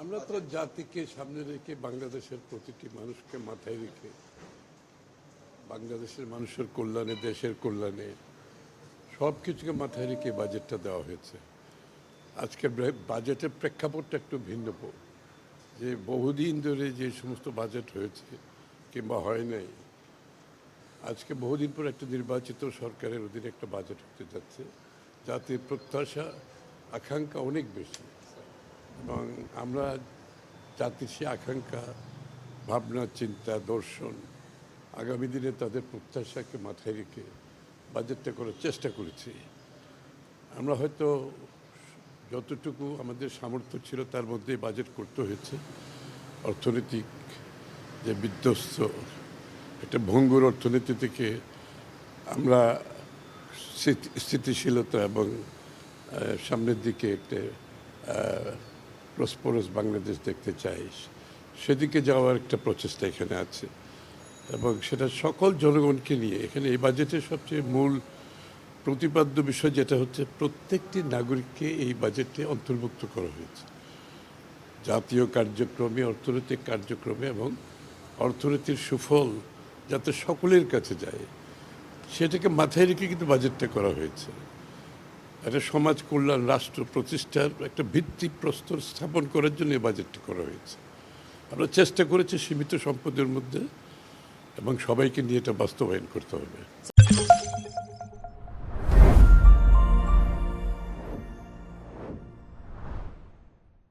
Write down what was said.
আমরা তো জাতিকে সামনে রেখে বাংলাদেশের প্রতিটি মানুষকে মাথায় রেখে বাংলাদেশের মানুষের কল্যাণে, দেশের কল্যাণে সব কিছুকে মাথায় রেখে বাজেটটা দেওয়া হয়েছে। আজকের বাজেটের প্রেক্ষাপটটা একটু ভিন্ন, যে বহুদিন ধরে যে সমস্ত বাজেট হয়েছে কিংবা হয় নাই, আজকে বহুদিন পর একটা নির্বাচিত সরকারের অধীনে একটা বাজেট হতে যাচ্ছে, যাতে প্রত্যাশা আকাঙ্ক্ষা অনেক বেশি, এবং আমরা জাতির সে আকাঙ্ক্ষা, ভাবনা, চিন্তা, দর্শন, আগামী দিনে তাদের প্রত্যাশাকে মাথায় রেখে বাজেটটা করার চেষ্টা করেছি। আমরা হয়তো যতটুকু আমাদের সামর্থ্য ছিল তার মধ্যে বাজেট করতে হয়েছে। অর্থনৈতিক যে বিধ্বস্ত একটা ভঙ্গুর অর্থনীতি থেকে আমরা স্থিতিশীলতা এবং সামনের দিকে একটা প্রসপরস বাংলাদেশ দেখতে চাই, সেদিকে যাওয়ার একটা প্রচেষ্টা এখানে আছে, এবং সেটা সকল জনগণকে নিয়ে। এখানে এই বাজেটের সবচেয়ে মূল প্রতিপাদ্য বিষয় যেটা হচ্ছে, প্রত্যেকটি নাগরিককে এই বাজেটে অন্তর্ভুক্ত করা হয়েছে জাতীয় কার্যক্রমে, অর্থনৈতিক কার্যক্রমে, এবং অর্থনীতির সুফল যাতে সকলের কাছে যায় সেটাকে মাথায় রেখে কিন্তু বাজেটটা করা হয়েছে। একটা সমাজ কল্যাণ, রাষ্ট্র প্রতিষ্ঠার একটা ভিত্তিপ্রস্তর স্থাপন করার জন্য এই বাজেটটা করা হয়েছে। আমরা চেষ্টা করেছি সীমিত সম্পদের মধ্যে, এবং সবাইকে নিয়ে এটা বাস্তবায়ন করতে হবে।